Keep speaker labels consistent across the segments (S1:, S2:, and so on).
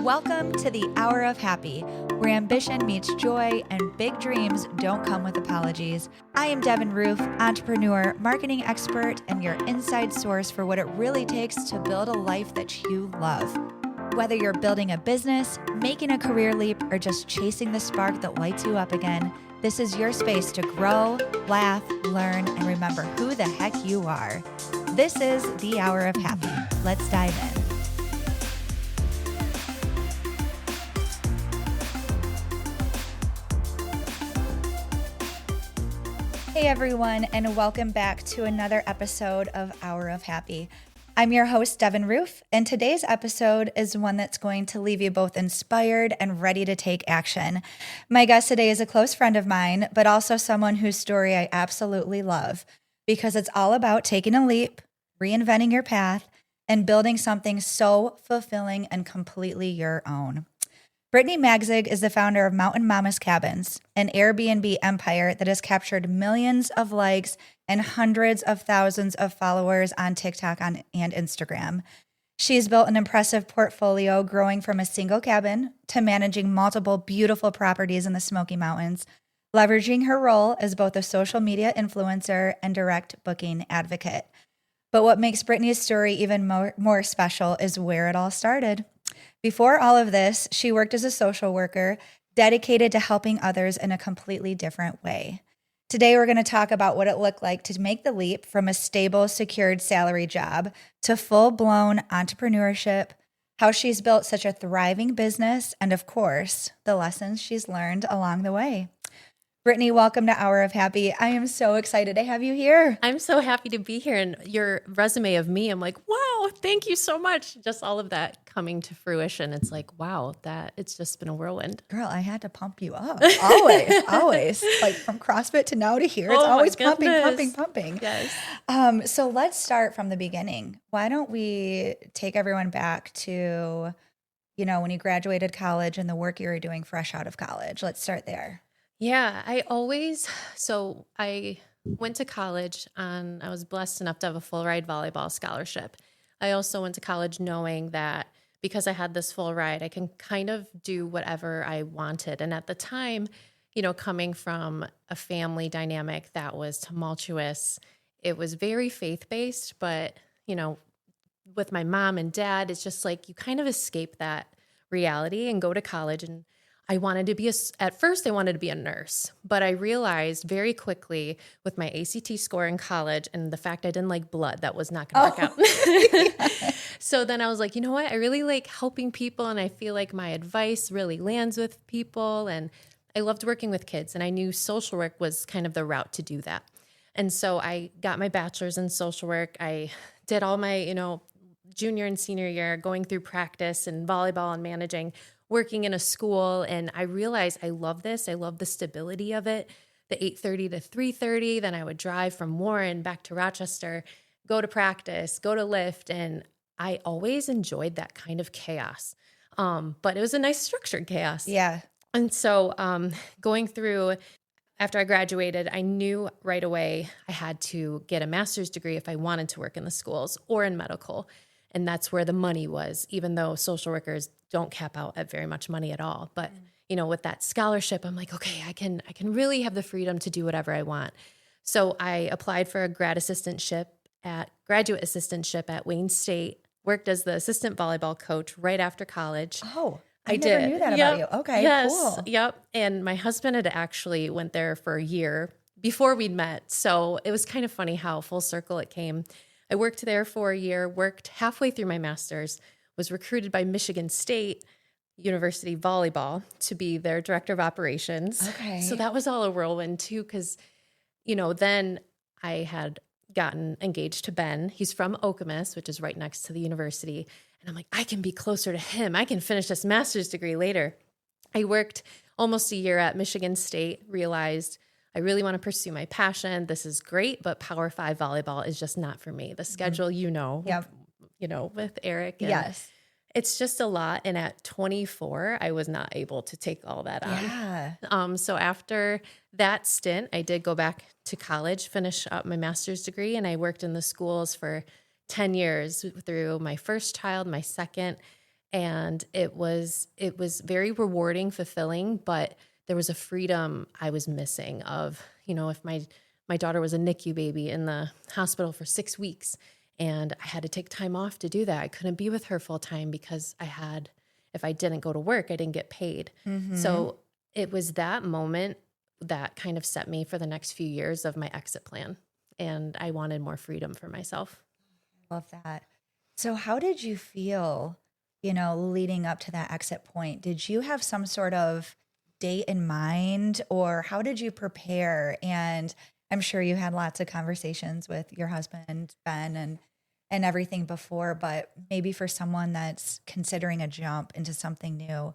S1: Welcome to the Hour of Happy, where ambition meets joy and big dreams don't come with apologies. I am Devin Roof, entrepreneur, marketing expert, and your inside source for what it really takes to build a life that you love. Whether you're building a business, making a career leap, or just chasing the spark that lights you up again, this is your space to grow, laugh, learn, and remember who the heck you are. This is the Hour of Happy. Let's dive in. Hey everyone, and welcome back to another episode of Hour of Happy. I'm your host, Devin Roof, and today's episode is one that's going to leave you both inspired and ready to take action. My guest today is a close friend of mine, but also someone whose story I absolutely love, because it's all about taking a leap, reinventing your path, and building something so fulfilling and completely your own. Brittany Magsig is the founder of Mountain Mama's Cabins, an Airbnb empire that has captured millions of likes and hundreds of thousands of followers on TikTok and Instagram. She's built an impressive portfolio, growing from a single cabin to managing multiple beautiful properties in the Smoky Mountains, leveraging her role as both a social media influencer and direct booking advocate. But what makes Brittany's story even more special is where it all started. Before all of this, she worked as a social worker, dedicated to helping others in a completely different way. Today, we're going to talk about what it looked like to make the leap from a stable, secured salary job to full-blown entrepreneurship, how she's built such a thriving business, and of course, the lessons she's learned along the way. Brittany, welcome to Hour of Happy. I am so excited to have you here.
S2: I'm so happy to be here. And your resume of me, I'm like, wow, thank you so much. Just all of that coming to fruition. It's like, wow, it's just been a whirlwind.
S1: Girl, I had to pump you up. Always. Like from CrossFit to now to here, it's always pumping.
S2: Yes.
S1: So let's start from the beginning. Why don't we take everyone back to, when you graduated college and the work you were doing fresh out of college? Let's start there.
S2: Yeah, I went to college and I was blessed enough to have a full ride volleyball scholarship. I also went to college knowing that because I had this full ride, I can kind of do whatever I wanted. And at the time, coming from a family dynamic that was tumultuous, it was very faith-based, but, with my mom and dad, it's just like you kind of escape that reality and go to college. And I wanted to be at first I wanted to be a nurse, but I realized very quickly with my ACT score in college and the fact I didn't like blood, that was not going to work out. So then I was like, you know what? I really like helping people, and I feel like my advice really lands with people, and I loved working with kids, and I knew social work was kind of the route to do that. And so I got my bachelor's in social work. I did all my, junior and senior year going through practice and volleyball and managing, working in a school, and I realized I love this. I love the stability of it, the 8:30 to 3:30. Then I would drive from Warren back to Rochester, go to practice, go to lift, and I always enjoyed that kind of chaos. But it was a nice structured chaos.
S1: Yeah.
S2: And so going through, after I graduated, I knew right away I had to get a master's degree if I wanted to work in the schools or in medical. And that's where the money was, even though social workers don't cap out at very much money at all. But, with that scholarship, I'm like, okay, I can really have the freedom to do whatever I want. So I applied for a graduate assistantship at Wayne State, worked as the assistant volleyball coach right after college.
S1: Oh, I never knew that about you. Okay,
S2: yes,
S1: cool.
S2: Yep. And my husband had actually went there for a year before we'd met. So it was kind of funny how full circle it came. I worked there for a year, worked halfway through my master's, was recruited by Michigan State University Volleyball to be their director of operations.
S1: Okay.
S2: So that was all a whirlwind too, because, then I had gotten engaged to Ben. He's from Okemos, which is right next to the university. And I'm like, I can be closer to him. I can finish this master's degree later. I worked almost a year at Michigan State, realized I really want to pursue my passion. This is great, but Power 5 volleyball is just not for me. The schedule,
S1: Yep.
S2: With Eric. And
S1: yes.
S2: It's just a lot. And at 24, I was not able to take all that on.
S1: Yeah.
S2: So after that stint, I did go back to college, finish up my master's degree, and I worked in the schools for 10 years through my first child, my second, And it was very rewarding, fulfilling, but there was a freedom I was missing of, if my daughter was a NICU baby in the hospital for 6 weeks and I had to take time off to do that. I couldn't be with her full time because if I didn't go to work, I didn't get paid.
S1: Mm-hmm.
S2: So it was that moment that kind of set me for the next few years of my exit plan. And I wanted more freedom for myself.
S1: Love that. So how did you feel, leading up to that exit point? Did you have some sort of date in mind, or how did you prepare? And I'm sure you had lots of conversations with your husband, Ben, and everything before, but maybe for someone that's considering a jump into something new,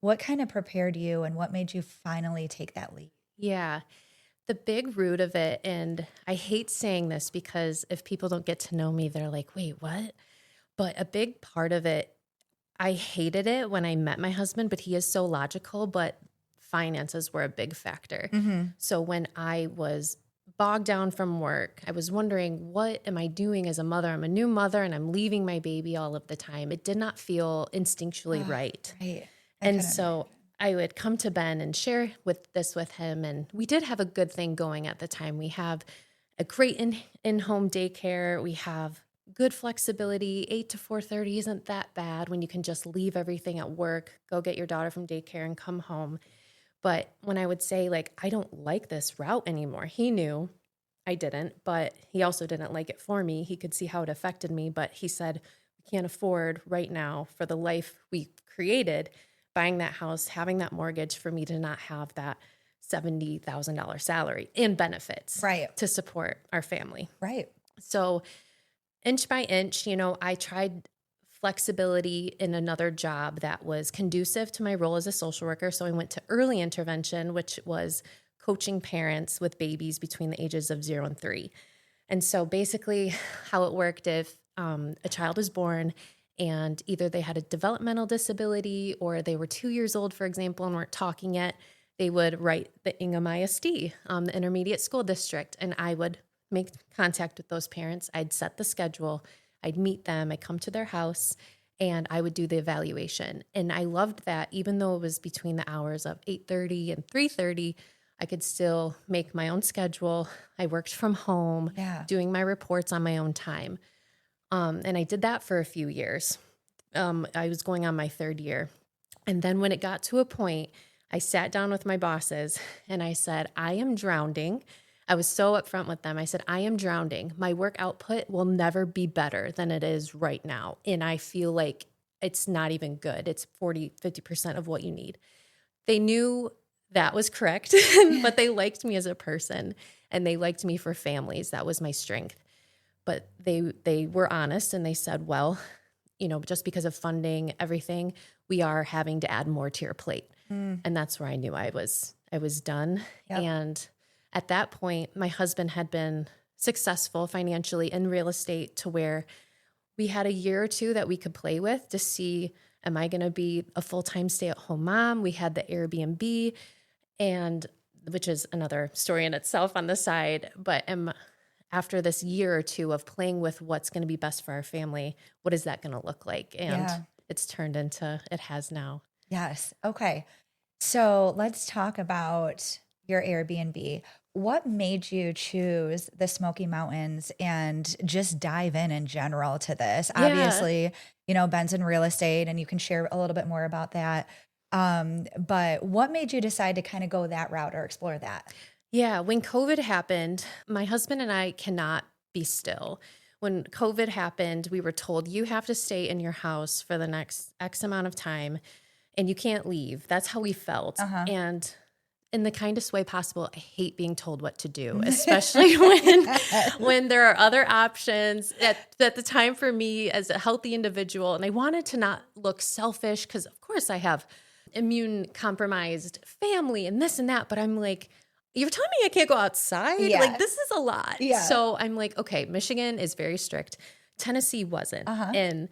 S1: what kind of prepared you and what made you finally take that leap?
S2: Yeah. The big root of it, and I hate saying this because if people don't get to know me, they're like, wait, what? But a big part of it, I hated it when I met my husband, but he is so logical, but finances were a big factor.
S1: Mm-hmm.
S2: So when I was bogged down from work, I was wondering, what am I doing as a mother? I'm a new mother and I'm leaving my baby all of the time. It did not feel instinctually right.
S1: Right.
S2: And so I would come to Ben and share this with him. And we did have a good thing going at the time. We have a great in-home daycare. We have good flexibility. 8 to 4:30 isn't that bad when you can just leave everything at work, go get your daughter from daycare and come home. But when I would say, I don't like this route anymore, he knew I didn't, but he also didn't like it for me. He could see how it affected me, but he said, we can't afford right now for the life we created, buying that house, having that mortgage, for me to not have that $70,000 salary and benefits to support our family.
S1: Right.
S2: So inch by inch, I tried flexibility in another job that was conducive to my role as a social worker. So I went to early intervention, which was coaching parents with babies between the ages of 0 and 3. And so basically how it worked, if a child was born and either they had a developmental disability or they were 2 years old, for example, and weren't talking yet, they would write the Ingham ISD, the intermediate school district, and I would make contact with those parents. I'd set the schedule. I'd meet them. I'd come to their house and I would do the evaluation. And I loved that even though it was between the hours of 8:30 and 3:30, I could still make my own schedule. I worked from home, doing my reports on my own time. And I did that for a few years. I was going on my 3rd year. And then when it got to a point, I sat down with my bosses and I said, I am drowning. I was so upfront with them. I said, I am drowning. My work output will never be better than it is right now. And I feel like it's not even good. It's 50% of what you need. They knew that was correct, but they liked me as a person and they liked me for families. That was my strength. But they were honest and they said, well, just because of funding, everything, we are having to add more to your plate. And that's where I knew I was done.
S1: Yep.
S2: And at that point, my husband had been successful financially in real estate to where we had a year or two that we could play with to see, am I going to be a full-time stay-at-home mom? We had the Airbnb, and which is another story in itself on the side. But after this year or two of playing with what's going to be best for our family, what is that going to look like? And it's turned into, it has now.
S1: Yes. Okay. So let's talk about your Airbnb. What made you choose the Smoky Mountains and just dive in general to this?
S2: Yeah.
S1: Obviously, Ben's in real estate and you can share a little bit more about that. But what made you decide to kind of go that route or explore that?
S2: Yeah. When COVID happened, my husband and I cannot be still. When COVID happened, we were told you have to stay in your house for the next X amount of time and you can't leave. That's how we felt. And in the kindest way possible, I hate being told what to do, especially when there are other options. At the time for me as a healthy individual, and I wanted to not look selfish because, of course, I have immune compromised family and this and that, but I'm like, you're telling me I can't go outside?
S1: Yeah.
S2: Like, this is a lot.
S1: Yeah.
S2: So I'm like, okay, Michigan is very strict. Tennessee wasn't. And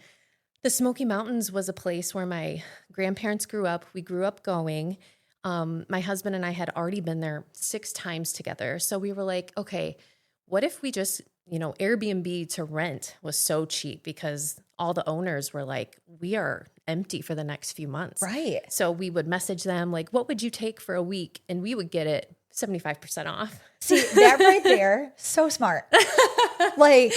S2: the Smoky Mountains was a place where my grandparents grew up. We grew up going. My husband and I had already been there 6 times together. So we were like, okay, what if we just Airbnb to rent was so cheap because all the owners were like, we are empty for the next few months.
S1: Right.
S2: So we would message them like, what would you take for a week? And we would get it 75% off.
S1: See, that right there, so smart. Like,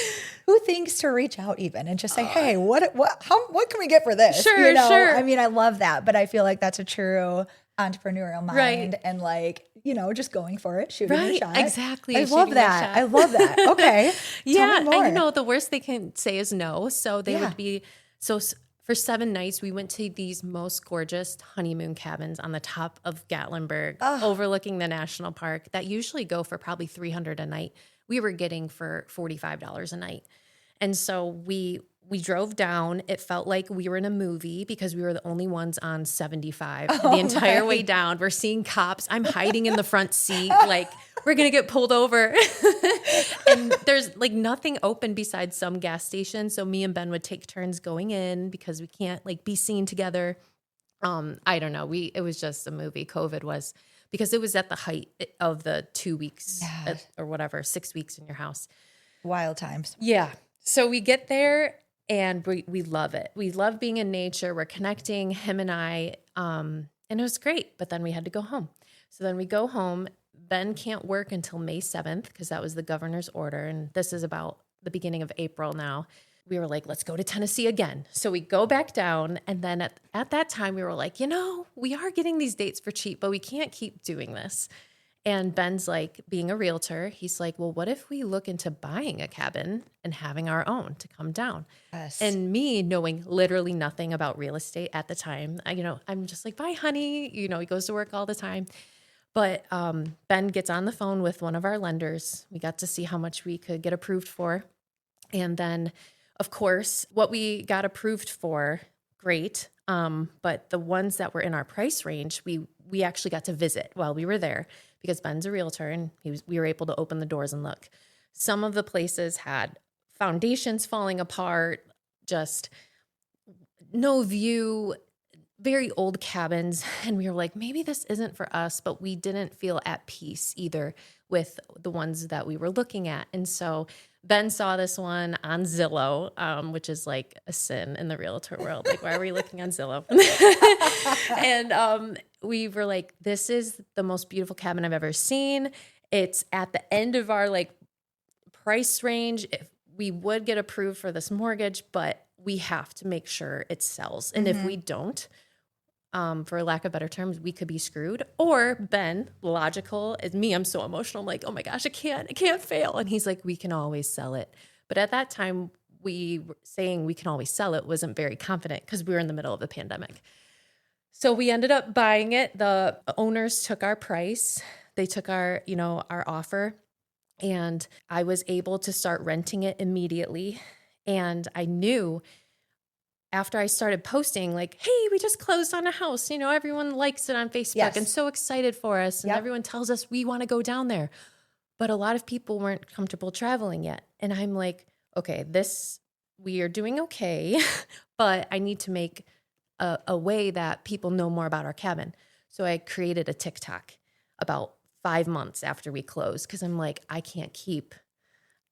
S1: who thinks to reach out even and just say, hey, what can we get for this?
S2: Sure, sure.
S1: I mean, I love that, but I feel like that's a true entrepreneurial mind,
S2: right.
S1: and like, just going for it, shooting a shot.
S2: Exactly.
S1: I love that. Okay.
S2: Yeah.
S1: Tell me more.
S2: And the worst they can say is no. So they would be, for 7 nights, we went to these most gorgeous honeymoon cabins on the top of Gatlinburg, overlooking the national park that usually go for probably $300 a night. We were getting for $45 a night. And so we drove down. It felt like we were in a movie because we were the only ones on 75 the entire way down. We're seeing cops. I'm hiding in the front seat. Like, we're going to get pulled over. And there's like nothing open besides some gas stations. So me and Ben would take turns going in because we can't like be seen together. I don't know. It was just a movie. COVID was, because it was at the height of the 2 weeks or whatever, 6 weeks in your house.
S1: Wild times.
S2: Yeah. So we get there and we love it. We love being in nature. We're connecting, him and I, and it was great. But then we had to go home. So then we go home. Ben can't work until May 7th because that was the governor's order. And this is about the beginning of April now. We were like, let's go to Tennessee again. So we go back down. And then at that time, we were like, we are getting these dates for cheap, but we can't keep doing this. And Ben's like, being a realtor, he's like, well, what if we look into buying a cabin and having our own to come down?
S1: Yes.
S2: And me knowing literally nothing about real estate at the time, I'm just like, bye, honey. He goes to work all the time. But Ben gets on the phone with one of our lenders. We got to see how much we could get approved for. And then, of course, what we got approved for, great. But the ones that were in our price range, we actually got to visit while we were there because Ben's a realtor and we were able to open the doors and look. Some of the places had foundations falling apart, just no view, very old cabins. And we were like, maybe this isn't for us, but we didn't feel at peace either with the ones that we were looking at. And so Ben saw this one on Zillow, which is like a sin in the realtor world. Like, why are we looking on Zillow? And we were like, this is the most beautiful cabin I've ever seen. It's at the end of our like price range. If we would get approved for this mortgage, but we have to make sure it sells. And if we don't, for lack of better terms, we could be screwed. Or Ben, logical as me, I'm so emotional. I'm like, oh my gosh, it can't fail. And he's like, we can always sell it. But at that time, we were saying we can always sell it wasn't very confident because we were in the middle of the pandemic. So we ended up buying it. The owners took our price. They took our offer, and I was able to start renting it immediately. And I knew after I started posting like, hey, we just closed on a house, everyone likes it on Facebook and so excited for us. And everyone tells us we want to go down there. But a lot of people weren't comfortable traveling yet. And I'm like, okay, we are doing okay, but I need to make a way that people know more about our cabin. So I created a TikTok about 5 months after we closed because I'm like, I can't keep.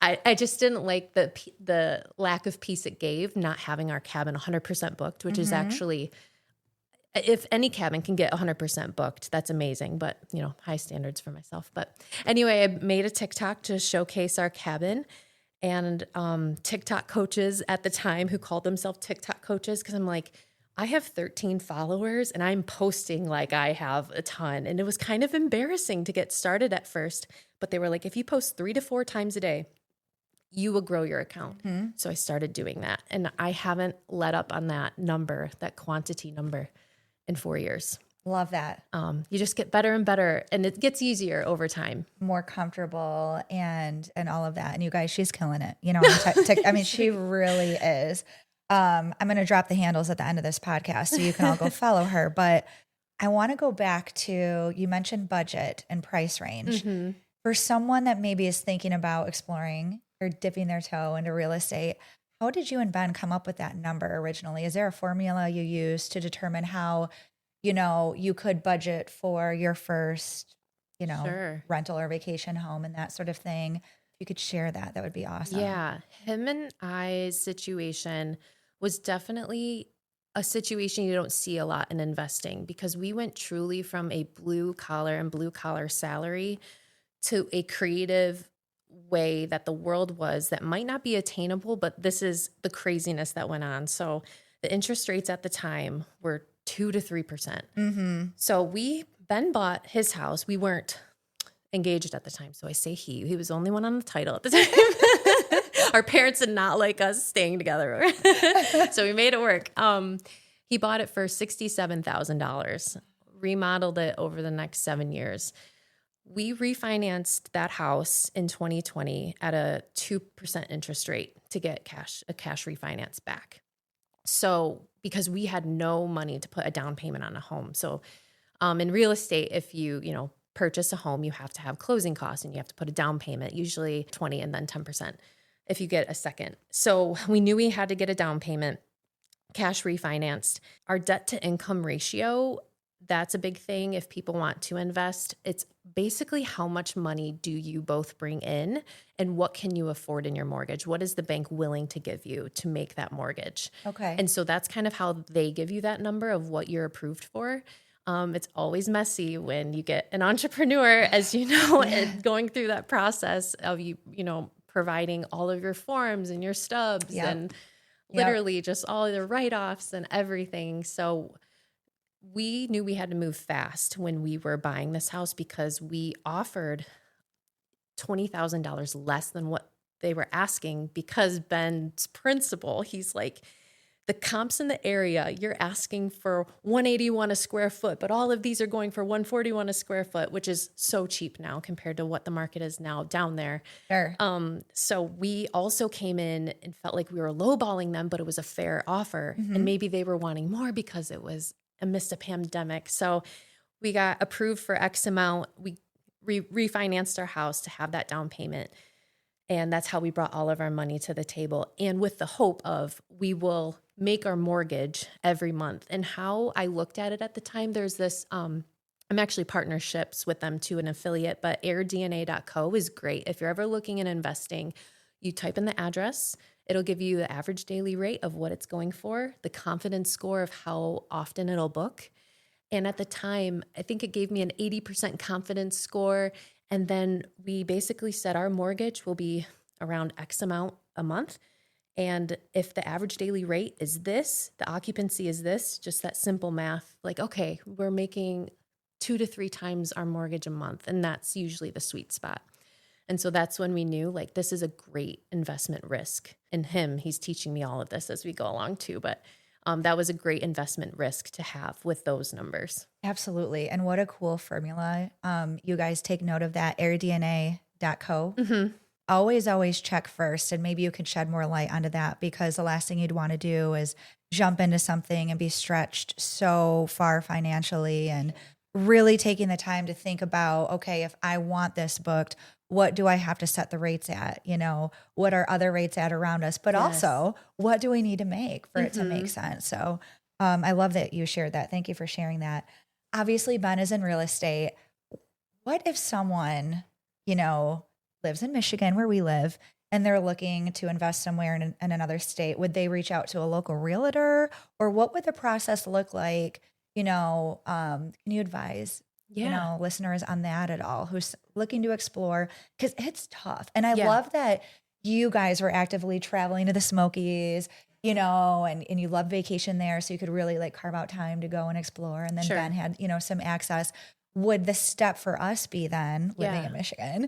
S2: I just didn't like the lack of peace it gave, not having our cabin 100% booked, which is actually, if any cabin can get 100% booked, that's amazing. But, high standards for myself. But anyway, I made a TikTok to showcase our cabin, and TikTok coaches at the time who called themselves TikTok coaches, because I'm like, I have 13 followers and I'm posting like I have a ton. And it was kind of embarrassing to get started at first, but they were like, if you post 3 to 4 times a day, you will grow your account. So I started doing that. And I haven't let up on that quantity number in 4 years.
S1: Love that.
S2: You just get better and better, and it gets easier over time.
S1: More comfortable and all of that. And you guys, she's killing it. I mean, she really is. I'm going to drop the handles at the end of this podcast so you can all go follow her. But I want to go back to, you mentioned budget and price range. For someone that maybe is thinking about exploring or dipping their toe into real estate, how did you and Ben come up with that number originally? Is there a formula you use to determine how, you could budget for your first,
S2: Sure.
S1: rental or vacation home and that sort of thing? If you could share that, that would be awesome.
S2: Yeah. Him and I's situation was definitely a situation you don't see a lot in investing, because we went truly from a blue collar salary to a creative way that the world was that might not be attainable, but this is the craziness that went on. So the interest rates at the time were 2 to 3%. So Ben bought his house. We weren't engaged at the time. So I say he was the only one on the title at the time. Our parents did not like us staying together. So we made it work. He bought it for $67,000, remodeled it over the next 7 years. We refinanced that house in 2020 at a 2% interest rate to get a cash refinance back. So because we had no money to put a down payment on a home. So in real estate, if you purchase a home, you have to have closing costs and you have to put a down payment, usually 20 and then 10% if you get a second. So we knew we had to get a down payment, cash refinanced. Our debt to income ratio, that's a big thing if people want to invest. It's basically how much money do you both bring in and what can you afford in your mortgage? What is the bank willing to give you to make that mortgage?
S1: Okay.
S2: And so that's kind of how they give you that number of what you're approved for. It's always messy when you get an entrepreneur, as you know, and going through that process of providing all of your forms and your stubs and literally just all the write-offs and everything. So we knew we had to move fast when we were buying this house because we offered $20,000 less than what they were asking, because Ben's principal, he's like, the comps in the area, you're asking for $181 a square foot, but all of these are going for $141 a square foot, which is so cheap now compared to what the market is now down there.
S1: Sure.
S2: So we also came in and felt like we were lowballing them, but it was a fair offer. And maybe they were wanting more because it was amidst a pandemic. So we got approved for X amount. We refinanced our house to have that down payment. And that's how we brought all of our money to the table. And with the hope of we will make our mortgage every month. And how I looked at it at the time, there's this, I'm actually partnerships with them to an affiliate, but airdna.co is great. If you're ever looking at investing, you type in the address, it'll give you the average daily rate of what it's going for, the confidence score of how often it'll book. And at the time, I think it gave me an 80% confidence score. And then we basically said our mortgage will be around X amount a month. And if the average daily rate is this, the occupancy is this, just that simple math, like, okay, we're making 2 to 3 times our mortgage a month. And that's usually the sweet spot. And so that's when we knew, like, this is a great investment risk. And he's teaching me all of this as we go along too. But that was a great investment risk to have with those numbers.
S1: Absolutely. And what a cool formula. You guys take note of that, airdna.co. Always check first. And maybe you can shed more light onto that, because the last thing you'd want to do is jump into something and be stretched so far financially, and really taking the time to think about, okay, if I want this booked, what do I have to set the rates at? What are other rates at around us? But also, what do we need to make for it to make sense? So I love that you shared that. Thank you for sharing that. Obviously, Ben is in real estate. What if someone, lives in Michigan where we live, and they're looking to invest somewhere in another state? Would they reach out to a local realtor, or what would the process look like? Can you advise listeners on that at all, who's looking to explore? Because it's tough. And I love that you guys were actively traveling to the Smokies, and you love vacation there. So you could really like carve out time to go and explore. And then Ben had, some access. Would the step for us be then, living in Michigan,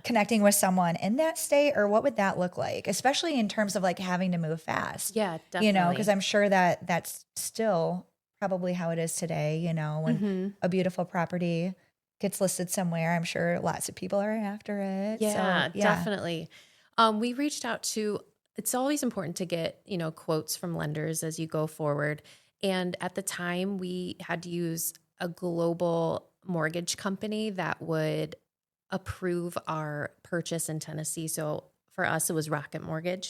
S1: connecting with someone in that state, or what would that look like? Especially in terms of like having to move fast.
S2: Yeah, definitely.
S1: Because I'm sure that that's still probably how it is today, when a beautiful property gets listed somewhere, I'm sure lots of people are after it.
S2: Yeah,
S1: so,
S2: definitely. We reached out to, it's always important to get, quotes from lenders as you go forward. And at the time we had to use a global mortgage company that would approve our purchase in Tennessee. So for us, it was Rocket Mortgage.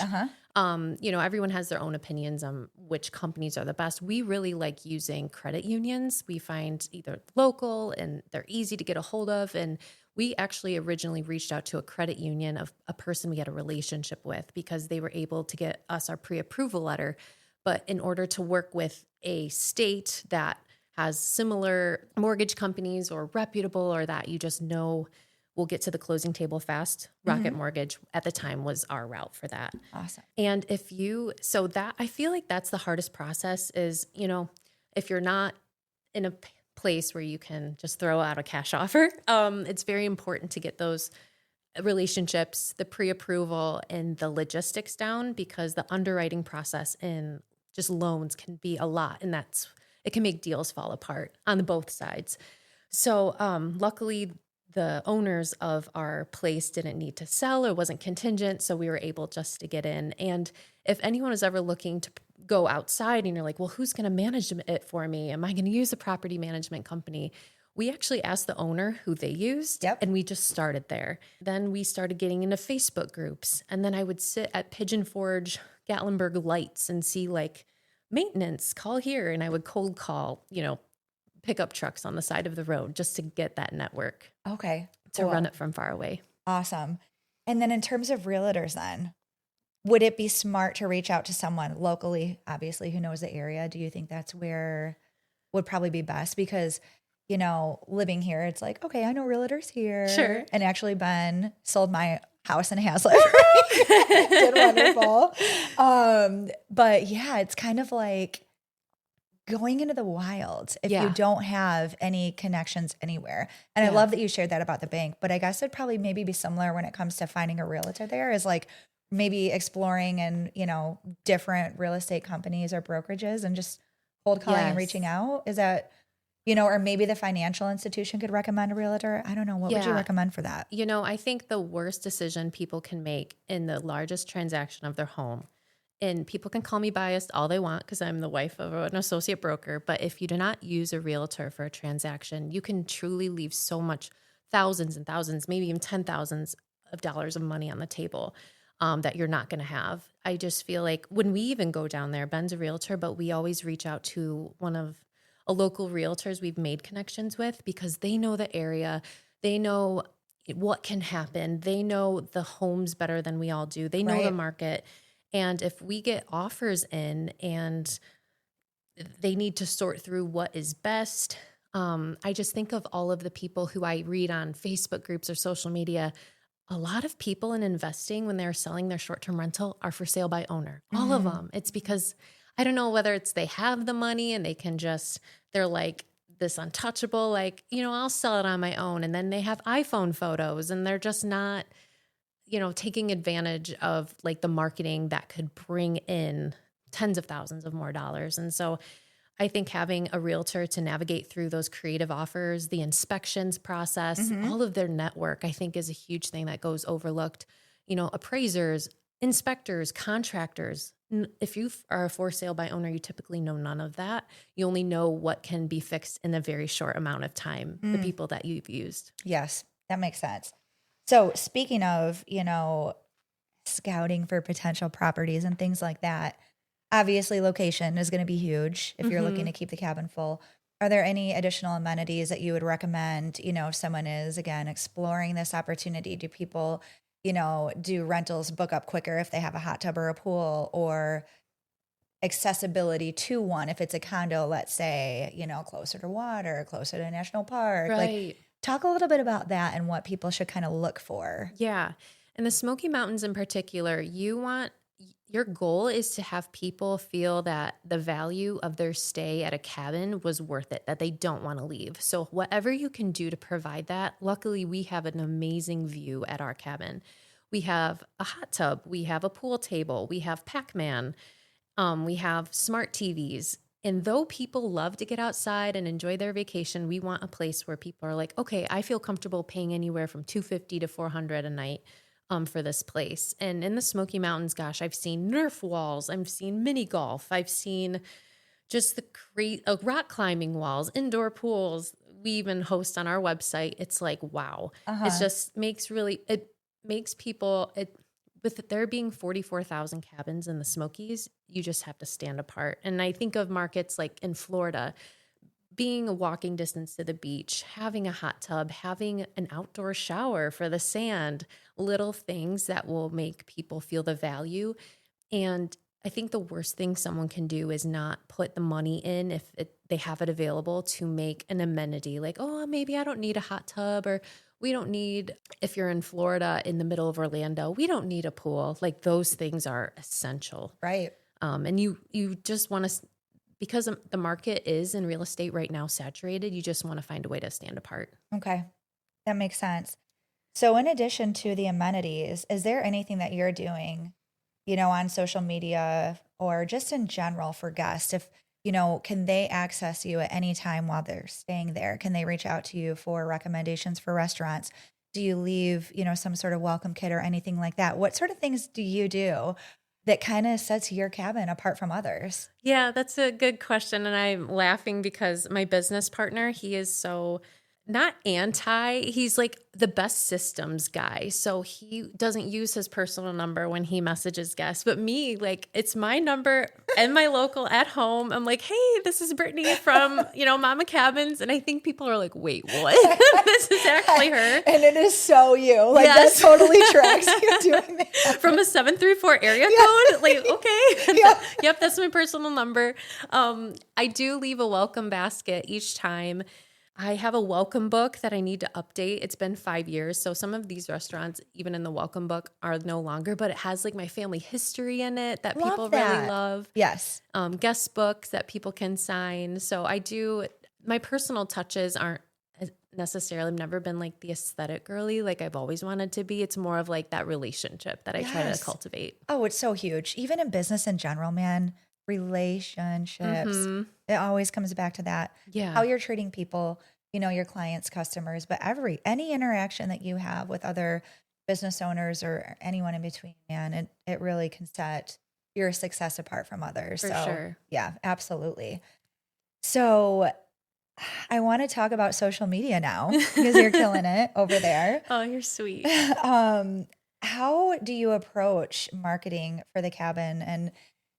S2: Everyone has their own opinions on which companies are the best. We really like using credit unions. We find either local and they're easy to get a hold of. And We actually originally reached out to a credit union of a person we had a relationship with because they were able to get us our pre-approval letter. But in order to work with a state that has similar mortgage companies or reputable or that you just know will get to the closing table fast, Rocket Mortgage at the time was our route for that.
S1: Awesome.
S2: And I feel like that's the hardest process is, if you're not in a place where you can just throw out a cash offer, it's very important to get those relationships, the pre-approval and the logistics down because the underwriting process in just loans can be a lot. And it can make deals fall apart on both sides. So luckily, the owners of our place didn't need to sell or wasn't contingent, so we were able just to get in. And if anyone is ever looking to go outside and you're like, well, who's going to manage it for me? Am I going to use a property management company? We actually asked the owner who they used, and we just started there. Then we started getting into Facebook groups, and then I would sit at Pigeon Forge, Gatlinburg lights and see like maintenance, call here, and I would cold call, pickup trucks on the side of the road just to get that network.
S1: Okay.
S2: To run it from far away.
S1: Awesome. And then in terms of realtors then, would it be smart to reach out to someone locally, obviously, who knows the area? Do you think that's where would probably be best? Because, living here, it's like, okay, I know realtors here.
S2: Sure.
S1: And actually Ben sold my house in Hazlet. Did wonderful. But yeah, it's kind of like going into the wild if you don't have any connections anywhere. And I love that you shared that about the bank, but I guess it'd probably maybe be similar when it comes to finding a realtor there is like maybe exploring and, different real estate companies or brokerages and just cold calling and reaching out. Is that, or maybe the financial institution could recommend a realtor. I don't know. What would you recommend for that?
S2: I think the worst decision people can make in the largest transaction of their home, and people can call me biased all they want because I'm the wife of an associate broker. But if you do not use a realtor for a transaction, you can truly leave so much, thousands and thousands, maybe even $10,000s of dollars of money on the table that you're not going to have. I just feel like when we even go down there, Ben's a realtor, but we always reach out to a local realtors we've made connections with because they know the area. They know what can happen. They know the homes better than we all do. They know the market. And if we get offers in and they need to sort through what is best, I just think of all of the people who I read on Facebook groups or social media. A lot of people in investing when they're selling their short-term rental are for sale by owner. All of them. It's because I don't know whether it's they have the money and they're like this untouchable, like, I'll sell it on my own. And then they have iPhone photos and they're just not taking advantage of like the marketing that could bring in tens of thousands of more dollars. And so I think having a realtor to navigate through those creative offers, the inspections process, all of their network, I think is a huge thing that goes overlooked. Appraisers, inspectors, contractors. If you are a for sale by owner, you typically know none of that. You only know what can be fixed in a very short amount of time, the people that you've used.
S1: Yes, that makes sense. So speaking of, scouting for potential properties and things like that, obviously location is going to be huge if you're looking to keep the cabin full. Are there any additional amenities that you would recommend, if someone is, again, exploring this opportunity? Do people, do rentals book up quicker if they have a hot tub or a pool, or accessibility to one if it's a condo, let's say, closer to water, closer to a national park?
S2: Right.
S1: Like, talk a little bit about that and what people should kind of look for.
S2: Yeah. And the Smoky Mountains in particular, your goal is to have people feel that the value of their stay at a cabin was worth it, that they don't want to leave. So whatever you can do to provide that, luckily we have an amazing view at our cabin. We have a hot tub, we have a pool table, we have Pac-Man, we have smart TVs. And though people love to get outside and enjoy their vacation, we want a place where people are like, okay, I feel comfortable paying anywhere from $250 to $400 a night for this place. And in the Smoky Mountains, gosh, I've seen Nerf walls, I've seen mini golf, I've seen just the rock climbing walls, indoor pools. We even host on our website. It's like, wow. It just makes people, with there being 44,000 cabins in the Smokies, you just have to stand apart. And I think of markets like in Florida, being a walking distance to the beach, having a hot tub, having an outdoor shower for the sand, little things that will make people feel the value. And I think the worst thing someone can do is not put the money in if they have it available to make an amenity like, oh, maybe I don't need a hot tub, or we don't need, if you're in Florida in the middle of Orlando, we don't need a pool. Like those things are essential.
S1: Right.
S2: And you just want to, because the market is in real estate right now saturated, you just want to find a way to stand apart.
S1: Okay. That makes sense. So in addition to the amenities, is there anything that you're doing, on social media or just in general for guests? If, can they access you at any time while they're staying there? Can they reach out to you for recommendations for restaurants? Do you leave, some sort of welcome kit or anything like that? What sort of things do you do that kind of sets your cabin apart from others?
S2: Yeah, that's a good question. And I'm laughing because my business partner, he is so not he's like the best systems guy. So he doesn't use his personal number when he messages guests, but me, like it's my number and my local at home. I'm like, hey, this is Brittany from, Mama Cabins. And I think people are like, wait, what? This is actually her.
S1: And it is so you. Like yes. That totally tracks you doing that.
S2: From a 734 area code. Like, okay. Yep, that's my personal number. I do leave a welcome basket each time. I have a welcome book that I need to update. It's been 5 years. So some of these restaurants, even in the welcome book, are no longer, but it has like my family history in it that people really love.
S1: Yes.
S2: Guest books that people can sign. So my personal touches aren't necessarily, I've never been like the aesthetic girly like I've always wanted to be. It's more of like that relationship that I try to cultivate.
S1: Oh, it's so huge. Even in business in general, man. Relationships. It always comes back to that.
S2: Yeah.
S1: How you're treating people, your clients, customers, but any interaction that you have with other business owners or anyone in between, man, it really can set your success apart from others.
S2: For sure.
S1: Yeah, absolutely. So I want to talk about social media now because you're killing it over there.
S2: Oh, you're sweet.
S1: How do you approach marketing for the cabin? And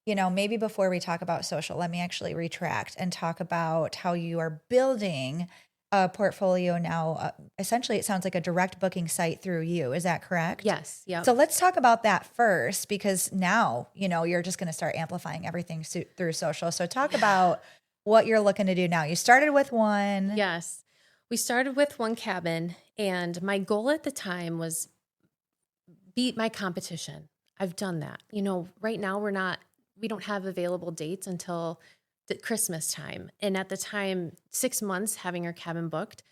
S1: maybe before we talk about social, let me actually retract and talk about how you are building a portfolio now. Essentially, it sounds like a direct booking site through you. Is that correct?
S2: Yes. Yeah.
S1: So let's talk about that first, because now, you're just going to start amplifying everything through social. So talk about what you're looking to do now. You started with one.
S2: Yes. We started with one cabin, and my goal at the time was beat my competition. I've done that. Right now we don't have available dates until the Christmas time. And at the time, 6 months having our cabin booked,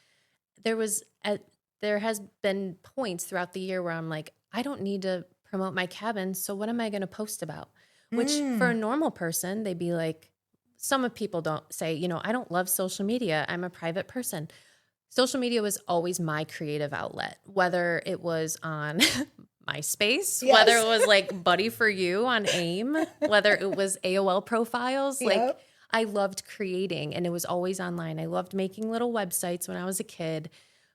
S2: there has been points throughout the year where I'm like, I don't need to promote my cabin. So what am I going to post about? Which for a normal person, they'd be like, some of people don't say, I don't love social media. I'm a private person. Social media was always my creative outlet, whether it was on MySpace,
S1: yes.
S2: whether it was like Buddy for You on AIM, whether it was AOL profiles.
S1: Yep.
S2: Like I loved creating, and it was always online. I loved making little websites when I was a kid.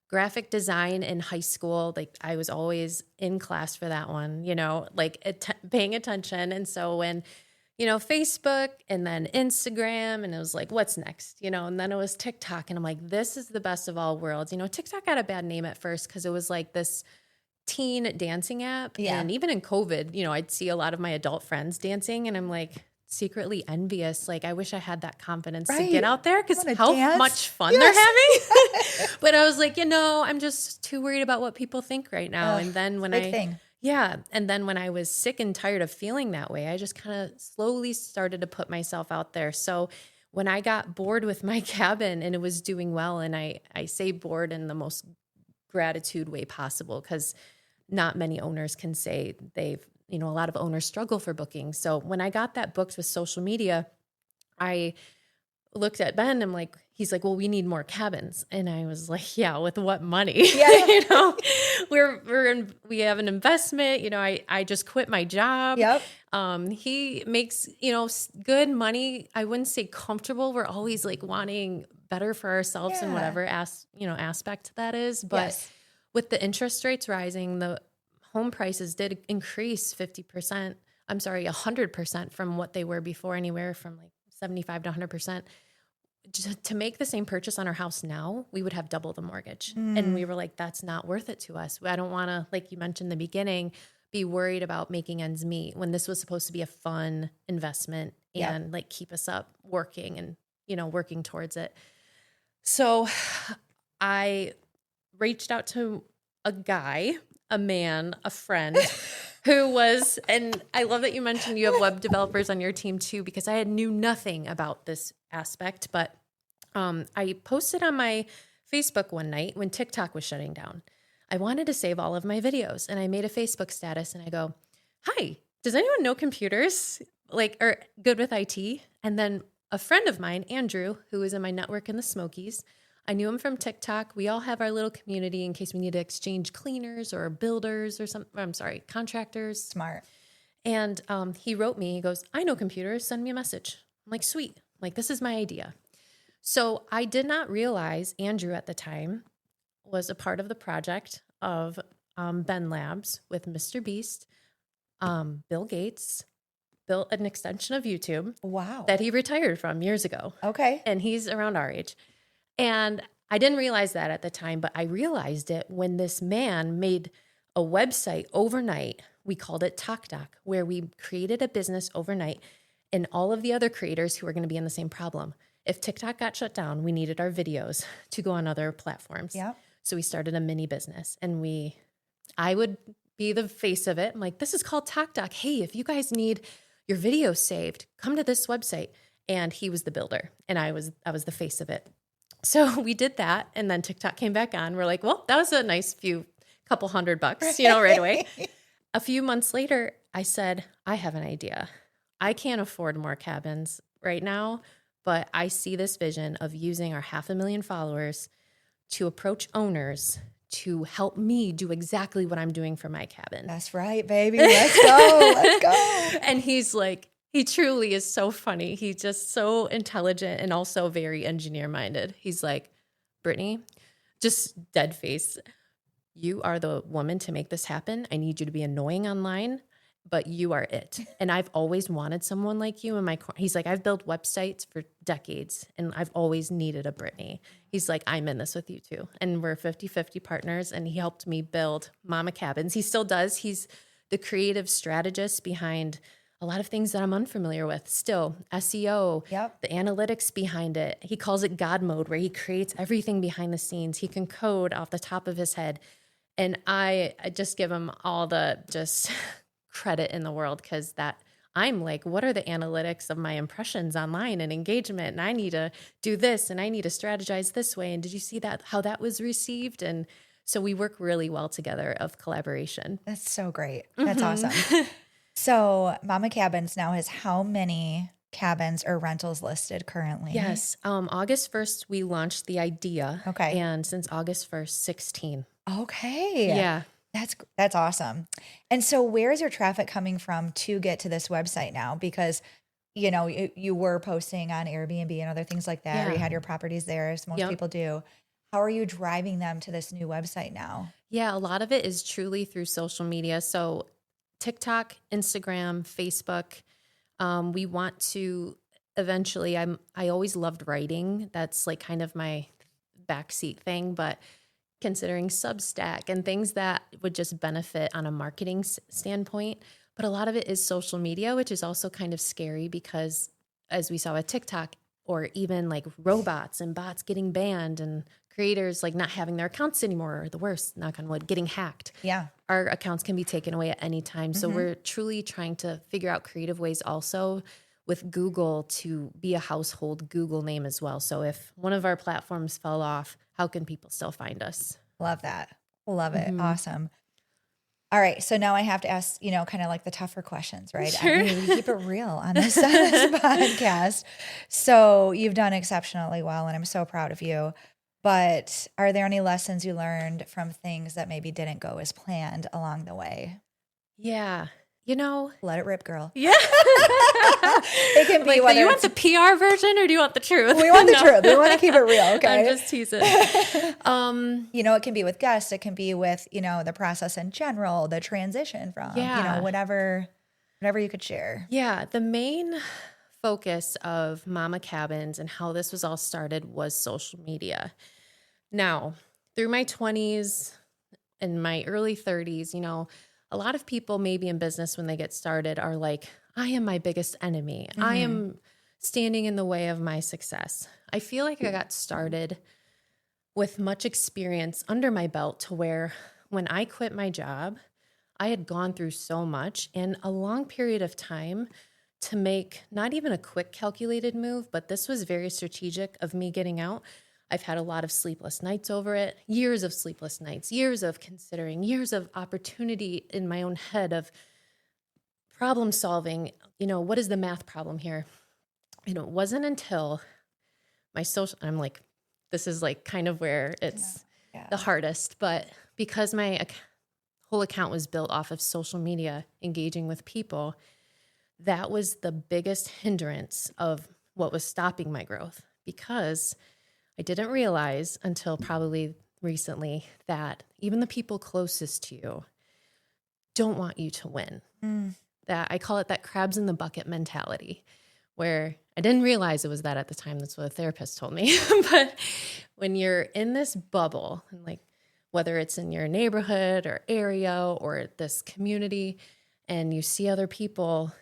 S2: Graphic design in high school, like I was always in class for that one, paying attention. And so when, Facebook and then Instagram, and it was like, what's next? And then it was TikTok, and I'm like, this is the best of all worlds. TikTok got a bad name at first because it was like this teen dancing app.
S1: Yeah.
S2: And even in COVID, I'd see a lot of my adult friends dancing, and I'm like secretly envious. Like I wish I had that confidence to get out there, because how much fun they're having. But I was like, I'm just too worried about what people think right now. And then when and then when I was sick and tired of feeling that way, I just kind of slowly started to put myself out there. So when I got bored with my cabin and it was doing well, and I say bored in the most gratitude way possible, because not many owners can say a lot of owners struggle for booking. So when I got that booked with social media, I looked at Ben, I'm like, he's like, well, we need more cabins. And I was like, yeah, with what money?
S1: Yeah.
S2: we have an investment, I just quit my job.
S1: Yep.
S2: He makes, good money. I wouldn't say comfortable. We're always like wanting better for ourselves in whatever aspect that is. But with the interest rates rising, the home prices did increase 100% from what they were before, anywhere from like 75 to 100%. to make the same purchase on our house now, we would have double the mortgage. And we were like, that's not worth it to us. I don't want to, like you mentioned in the beginning, be worried about making ends meet when this was supposed to be a fun investment and like keep us up working and, working towards it. So I reached out to a guy, a man, a friend who was, and I love that you mentioned you have web developers on your team too, because I knew nothing about this aspect, but I posted on my Facebook one night when TikTok was shutting down. I wanted to save all of my videos, and I made a Facebook status and I go, hi, does anyone know computers or good with IT? And then a friend of mine, Andrew, who is in my network in the Smokies, I knew him from TikTok. We all have our little community in case we need to exchange cleaners or builders or contractors.
S1: Smart.
S2: And he wrote me, he goes, I know computers, send me a message. I'm like, sweet. I'm like, this is my idea. So I did not realize Andrew at the time was a part of the project of Ben Labs with Mr. Beast. Bill Gates built an extension of YouTube.
S1: Wow.
S2: That he retired from years ago.
S1: Okay.
S2: And he's around our age. And I didn't realize that at the time, but I realized it when this man made a website overnight. We called it TokDoc, where we created a business overnight and all of the other creators who were going to be in the same problem. If TikTok got shut down, we needed our videos to go on other platforms.
S1: Yeah.
S2: So we started a mini business and I would be the face of it. I'm like, this is called TokDoc. Hey, if you guys need your video saved, come to this website. And he was the builder and I was the face of it. So we did that. And then TikTok came back on. We're like, well, that was a nice couple $100, right away. A few months later, I said, I have an idea. I can't afford more cabins right now, but I see this vision of using our 500,000 followers to approach owners to help me do exactly what I'm doing for my cabin.
S1: That's right, baby. Let's go. Let's go.
S2: And he's like, he truly is so funny. He's just so intelligent and also very engineer minded. He's like, Brittany, just dead face. You are the woman to make this happen. I need you to be annoying online, but you are it. And I've always wanted someone like you in my corner. He's like, I've built websites for decades and I've always needed a Brittany. He's like, I'm in this with you too. And we're 50-50 partners. And he helped me build Mama Cabins. He still does. He's the creative strategist behind a lot of things that I'm unfamiliar with still. SEO, the analytics behind it. He calls it God mode, where he creates everything behind the scenes. He can code off the top of his head. And I just give him all the just credit in the world, because I'm like, what are the analytics of my impressions online and engagement? And I need to do this and I need to strategize this way. And did you see that, how that was received? And so we work really well together of collaboration.
S1: That's so great. That's awesome. So Mama Cabins now has how many cabins or rentals listed currently?
S2: Yes. August 1st, we launched the idea.
S1: Okay.
S2: And since August 1st, 16.
S1: Okay.
S2: Yeah.
S1: That's awesome. And so where is your traffic coming from to get to this website now? Because, you were posting on Airbnb and other things like that, or you had your properties there, as most people do. How are you driving them to this new website now? Yeah,
S2: a lot of it is truly through social media. So TikTok, Instagram, Facebook. We want to eventually, I always loved writing. That's like kind of my backseat thing, but considering Substack and things that would just benefit on a marketing standpoint. But a lot of it is social media, which is also kind of scary because, as we saw with TikTok, or even like robots and bots getting banned and creators like not having their accounts anymore, or the worst, knock on wood, getting hacked.
S1: Yeah.
S2: Our accounts can be taken away at any time. So we're truly trying to figure out creative ways also with Google to be a household Google name as well. So if one of our platforms fell off, how can people still find us?
S1: Love that. Love it. Awesome. All right. So now I have to ask, kind of like the tougher questions, right?
S2: Sure.
S1: We keep it real on this podcast. So you've done exceptionally well, and I'm so proud of you. But are there any lessons you learned from things that maybe didn't go as planned along the way?
S2: Yeah.
S1: Let it rip, girl.
S2: Yeah.
S1: It can be
S2: like, do you want the PR version or do you want the truth?
S1: We want the truth. We want to keep it real. Okay.
S2: I'm just teasing.
S1: It can be with guests. It can be with, the process in general, the transition from, whatever you could share.
S2: Yeah. The main focus of Mama Cabins and how this was all started was social media. Now, through my 20s and my early 30s, a lot of people maybe in business when they get started are like, I am my biggest enemy. I am standing in the way of my success. I feel like I got started with much experience under my belt to where when I quit my job, I had gone through so much in a long period of time to make not even a quick calculated move, but this was very strategic of me getting out. I've had a lot of sleepless nights over it, years of sleepless nights, years of considering, years of opportunity in my own head of problem solving. What is the math problem here? It wasn't until my social, I'm like, this is like kind of where it's the hardest, but because my whole account was built off of social media, engaging with people, that was the biggest hindrance of what was stopping my growth, because I didn't realize until probably recently that even the people closest to you don't want you to win. That I call it that crabs in the bucket mentality, where I didn't realize it was that at the time. That's what a therapist told me. But when you're in this bubble, and like whether it's in your neighborhood or area or this community, and you see other people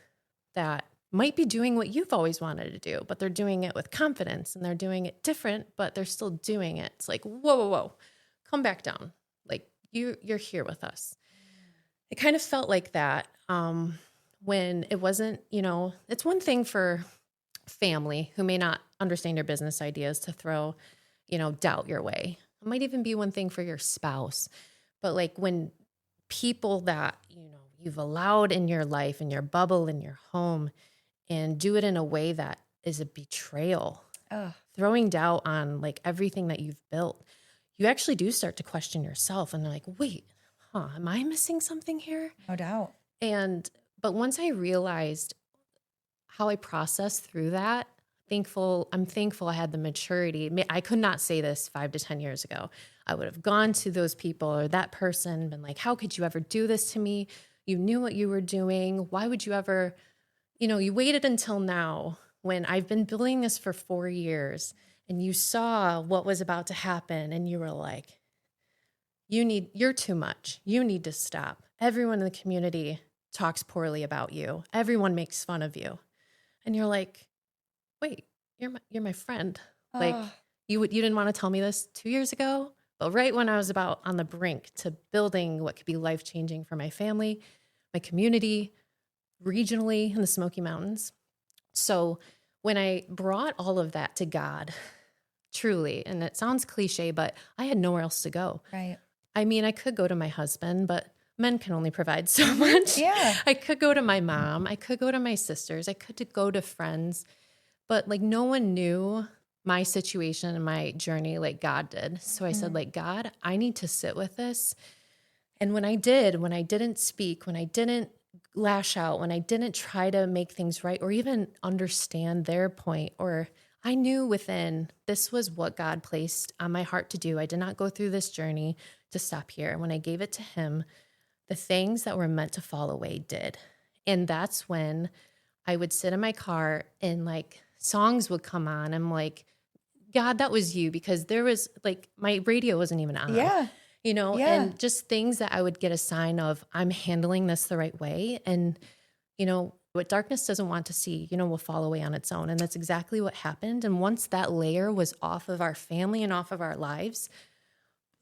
S2: that might be doing what you've always wanted to do, but they're doing it with confidence and they're doing it different, but they're still doing it. It's like, whoa, come back down. Like you're here with us. It kind of felt like that when it wasn't, it's one thing for family who may not understand your business ideas to throw, doubt your way. It might even be one thing for your spouse, but like when people that, you've allowed in your life, in your bubble, in your home, and do it in a way that is a betrayal, throwing doubt on like everything that you've built, you actually do start to question yourself and they're like, wait, am I missing something here?
S1: No doubt.
S2: But once I realized how I processed through that, I'm thankful I had the maturity. I could not say this 5 to 10 years ago. I would have gone to those people or that person, been like, how could you ever do this to me? You knew what you were doing. Why would you ever, you waited until now when I've been building this for 4 years and you saw what was about to happen and you were like, you're too much. You need to stop. Everyone in the community talks poorly about you. Everyone makes fun of you. And you're like, wait, you're my friend. Like you didn't want to tell me this 2 years ago, but right when I was about on the brink to building what could be life-changing for my family, my community, regionally in the Smoky Mountains. So when I brought all of that to God, truly, and it sounds cliche, but I had nowhere else to go.
S1: Right.
S2: I mean, I could go to my husband, but men can only provide so much.
S1: Yeah.
S2: I could go to my mom. I could go to my sisters. I could go to friends, but like no one knew my situation and my journey like God did. So I said, like, God, I need to sit with this. And when I didn't speak, when I didn't lash out, when I didn't try to make things right or even understand their point, or I knew within this was what God placed on my heart to do. I did not go through this journey to stop here. When I gave it to him, the things that were meant to fall away did. And that's when I would sit in my car and like songs would come on. I'm like, God, that was you, because there was like my radio wasn't even on.
S1: Yeah.
S2: And just things that I would get a sign of, I'm handling this the right way. And, what darkness doesn't want to see, will fall away on its own. And that's exactly what happened. And once that layer was off of our family and off of our lives,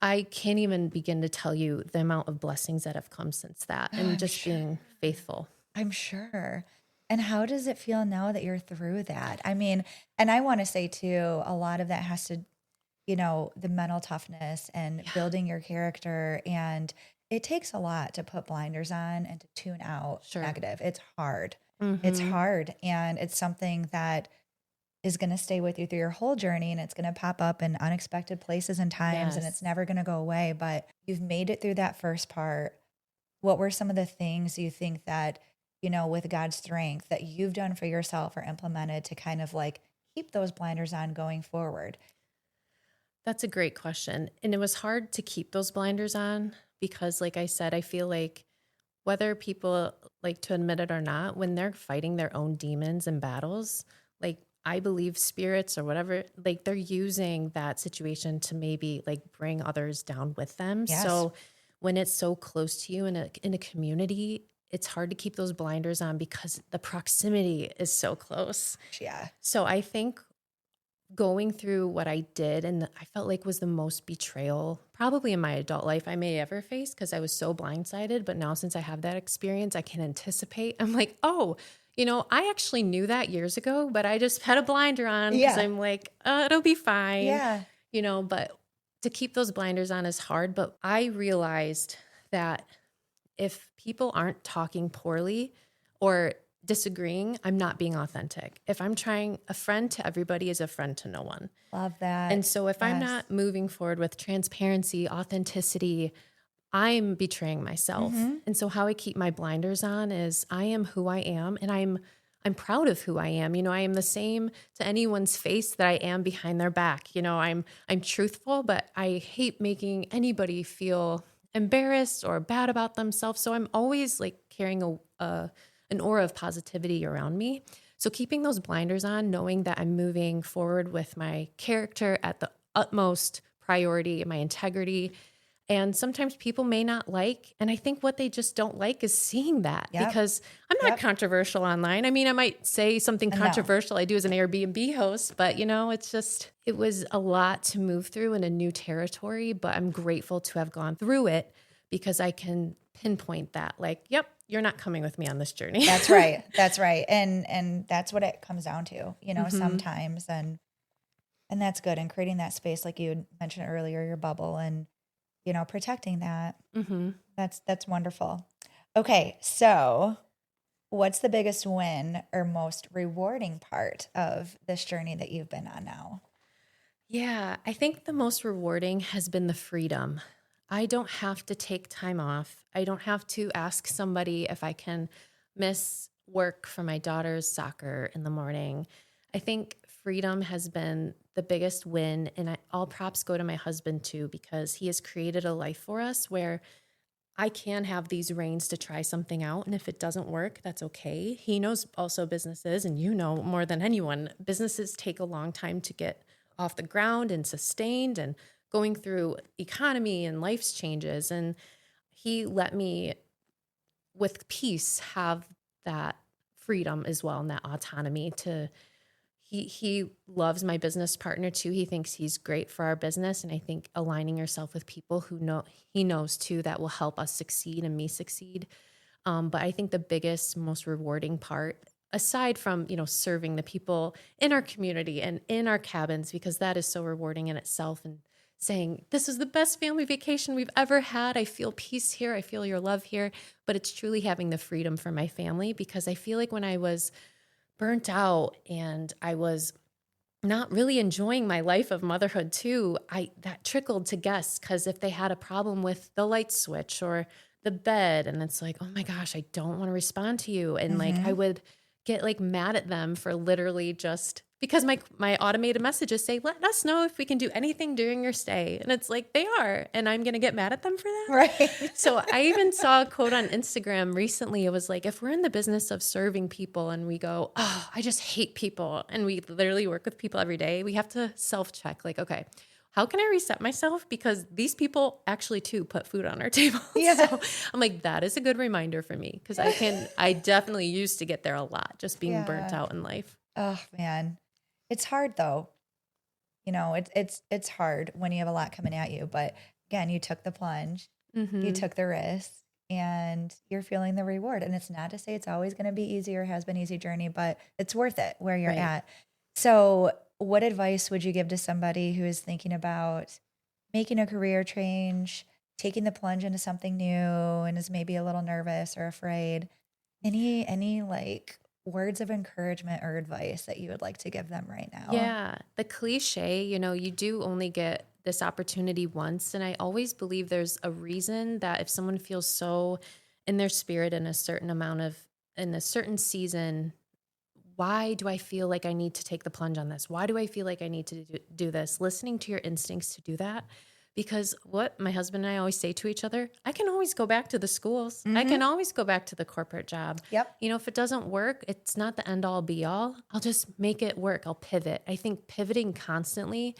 S2: I can't even begin to tell you the amount of blessings that have come since that and just being faithful.
S1: I'm sure. And how does it feel now that you're through that? I mean, and I want to say too, a lot of that has to, the mental toughness and building your character. And it takes a lot to put blinders on and to tune out negative. It's hard. It's hard. And it's something that is going to stay with you through your whole journey, and it's going to pop up in unexpected places and times, and it's never going to go away. But you've made it through that first part. What were some of the things you think that, with God's strength that you've done for yourself or implemented to kind of like keep those blinders on going forward?
S2: That's a great question. And it was hard to keep those blinders on because, like I said, I feel like whether people like to admit it or not, when they're fighting their own demons and battles, like I believe spirits or whatever, like they're using that situation to maybe like bring others down with them.
S1: Yes.
S2: So when it's so close to you in a community, it's hard to keep those blinders on because the proximity is so close.
S1: Yeah.
S2: So I think going through what I did and I felt like was the most betrayal probably in my adult life I may ever face because I was so blindsided. But now since I have that experience, I can anticipate. I'm like, oh, I actually knew that years ago, but I just had a blinder on because I'm like, it'll be fine.
S1: Yeah.
S2: But to keep those blinders on is hard. But I realized that if people aren't talking poorly or disagreeing, I'm not being authentic. If I'm trying, a friend to everybody is a friend to no one.
S1: Love that.
S2: And so if I'm not moving forward with transparency, authenticity, I'm betraying myself. And so how I keep my blinders on is I am who I am and I'm proud of who I am. I am the same to anyone's face that I am behind their back. I'm truthful, but I hate making anybody feel embarrassed or bad about themselves. So I'm always like carrying an aura of positivity around me. So keeping those blinders on, knowing that I'm moving forward with my character at the utmost priority, my integrity. And sometimes people may not like, and I think what they just don't like is seeing that because I'm not controversial online. I mean, I might say something controversial I do as an Airbnb host, but it was a lot to move through in a new territory, but I'm grateful to have gone through it because I can pinpoint that like, yep, you're not coming with me on this journey.
S1: That's right. That's right. And that's what it comes down to, sometimes. And that's good. And creating that space, like you mentioned earlier, your bubble and, protecting that. That's wonderful. Okay. So what's the biggest win or most rewarding part of this journey that you've been on now?
S2: Yeah, I think the most rewarding has been the freedom. I don't have to take time off. I don't have to ask somebody if I can miss work for my daughter's soccer in the morning. I think freedom has been the biggest win. And all props go to my husband too, because he has created a life for us where I can have these reins to try something out. And if it doesn't work, that's okay. He knows also businesses, and more than anyone, businesses take a long time to get off the ground and sustained and going through economy and life's changes. And he let me, with peace, have that freedom as well and that autonomy to, he loves my business partner too. He thinks he's great for our business. And I think aligning yourself with people who he knows too, that will help us succeed and me succeed. But I think the biggest, most rewarding part, aside from, serving the people in our community and in our cabins, because that is so rewarding in itself, and saying, this is the best family vacation we've ever had. I feel peace here. I feel your love here. But it's truly having the freedom for my family, because I feel like when I was burnt out and I was not really enjoying my life of motherhood too, that trickled to guests, because if they had a problem with the light switch or the bed, and it's like, oh my gosh, I don't want to respond to you. And like, I would get like mad at them for literally just because my automated messages say, let us know if we can do anything during your stay. And it's like, they are, and I'm going to get mad at them for that.
S1: Right.
S2: So I even saw a quote on Instagram recently. It was like, if we're in the business of serving people and we go, oh, I just hate people, and we literally work with people every day, we have to self-check like, okay, how can I reset myself? Because these people actually too put food on our table.
S1: Yeah.
S2: So I'm like, that is a good reminder for me, because I definitely used to get there a lot, just being burnt out in life.
S1: Oh man. It's hard though. It's hard when you have a lot coming at you, but again, you took the plunge, you took the risk, and you're feeling the reward. And it's not to say it's always going to be easy or has been easy journey, but it's worth it where you're at. So what advice would you give to somebody who is thinking about making a career change, taking the plunge into something new, and is maybe a little nervous or afraid? Any like words of encouragement or advice that you would like to give them right now?
S2: Yeah, the cliche, you do only get this opportunity once. And I always believe there's a reason that if someone feels so in their spirit in a certain season, why do I feel like I need to take the plunge on this? Why do I feel like I need to do this? Listening to your instincts to do that, Because what my husband and I always say to each other, I can always go back to the schools.
S1: Mm-hmm.
S2: I can always go back to the corporate job.
S1: Yep.
S2: You know, if it doesn't work, it's not the end all be all. I'll just make it work. I'll pivot. I think pivoting constantly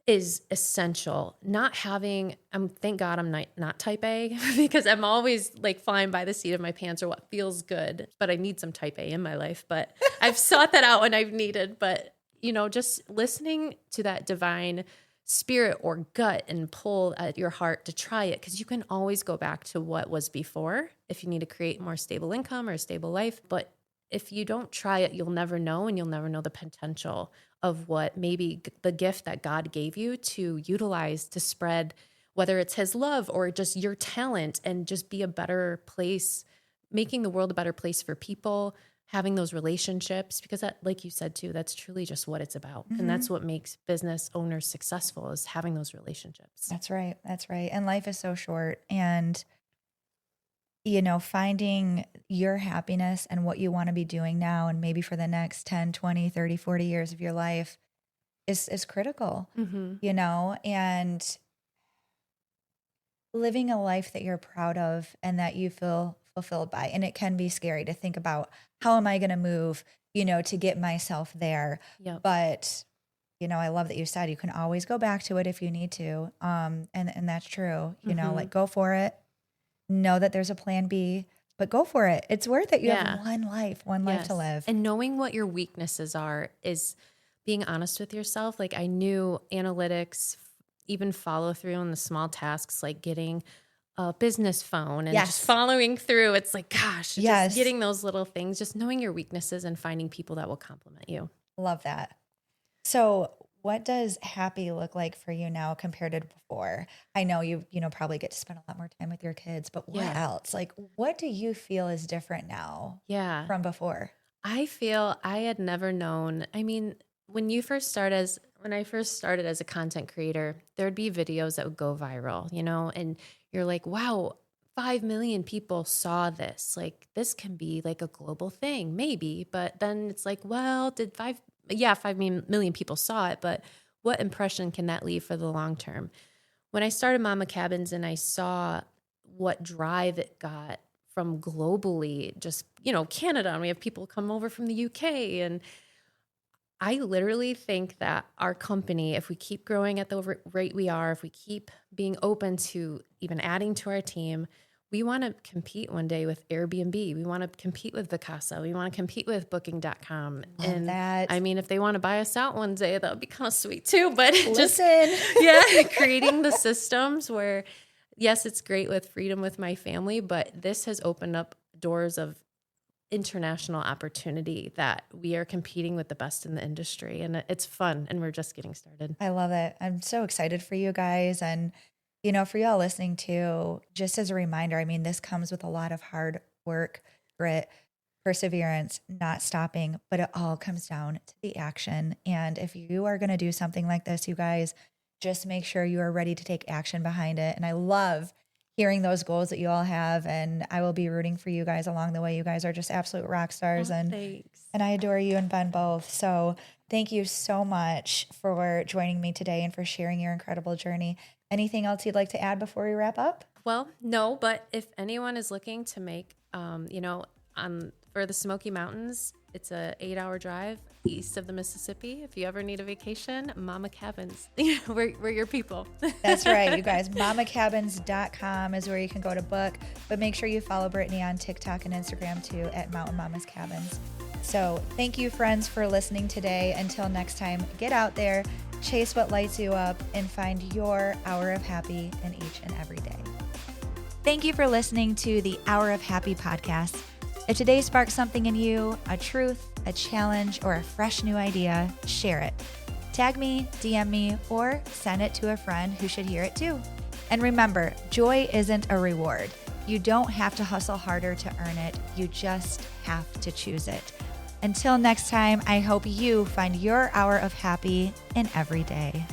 S2: is essential. Not having, thank God I'm not type A because I'm always like flying by the seat of my pants or what feels good, but I need some type A in my life. But I've sought that out when I've needed. But, you know, just listening to that divine spirit or gut and pull at your heart to try it, because you can always go back to what was before if you need to create more stable income or a stable life. But if you don't try it, you'll never know, and you'll never know the potential of what maybe the gift that God gave you to utilize to spread, whether it's his love or just your talent, and just be a better place, making the world a better place for people, having those relationships, because that, like you said too, that's truly just what it's about.
S1: Mm-hmm.
S2: And that's what makes business owners successful, is having those relationships.
S1: That's right. That's right. And life is so short. And, you know, finding your happiness and what you want to be doing now and maybe for the next 10, 20, 30, 40 years of your life is critical,
S2: Mm-hmm.
S1: you know, and living a life that you're proud of and that you feel fulfilled by. And it can be scary to think about, how am I going to move, you know, to get myself there?
S2: Yep.
S1: But, you know, I love that you said you can always go back to it if you need to. And that's true, you know,
S2: Mm-hmm.
S1: like go for it. Know that there's a plan B, but go for it. It's worth it. You have one life to live.
S2: And knowing what your weaknesses are is being honest with yourself. Like, I knew analytics, even follow through on the small tasks, like getting a business phone and just following through. It's like, gosh, just getting those little things, just knowing your weaknesses and finding people that will compliment you.
S1: Love that. So what does happy look like for you now compared to before? I know you probably get to spend a lot more time with your kids, but what else? Like, what do you feel is different now from before?
S2: I feel I had never known. I mean, when I first started as a content creator, there'd be videos that would go viral, you know, and you're like, wow, 5 million people saw this. Like, this can be like a global thing, maybe. But then it's like, well, 5 million people saw it, but what impression can that leave for the long term? When I started Mama Cabins and I saw what drive it got from globally, just, you know, Canada, and we have people come over from the UK, and I literally think that our company, if we keep growing at the rate we are, if we keep being open to even adding to our team, we want to compete one day with Airbnb. We want to compete with Vacasa. We want to compete with Booking.com.
S1: And that.
S2: I mean, if they want to buy us out one day, that would be kind of sweet too. But
S1: Listen.
S2: Creating the systems where, yes, it's great with freedom with my family, but this has opened up doors of international opportunity that we are competing with the best in the industry, and it's fun, and we're just getting started.
S1: I love it. I'm so excited for you guys. And, you know, for y'all listening too, just as a reminder, I mean, this comes with a lot of hard work, grit, perseverance, not stopping, but it all comes down to the action. And if you are going to do something like this, you guys, just make sure you are ready to take action behind it. And I love hearing those goals that you all have, and I will be rooting for you guys along the way. You guys are just absolute rock stars, and I adore you and Ben both. So thank you so much for joining me today and for sharing your incredible journey. Anything else you'd like to add before we wrap up?
S2: Well, no, but if anyone is looking to make, for the Smoky Mountains, it's a 8-hour drive east of the Mississippi. If you ever need a vacation, Mama Cabins, we're your people.
S1: That's right, you guys. MamaCabins.com is where you can go to book, but make sure you follow Brittany on TikTok and Instagram too at Mountain Mamas Cabins. So thank you, friends, for listening today. Until next time, get out there, chase what lights you up, and find your hour of happy in each and every day. Thank you for listening to the Hour of Happy podcast. If today sparked something in you, a truth, a challenge, or a fresh new idea, share it. Tag me, DM me, or send it to a friend who should hear it too. And remember, joy isn't a reward. You don't have to hustle harder to earn it. You just have to choose it. Until next time, I hope you find your hour of happy in every day.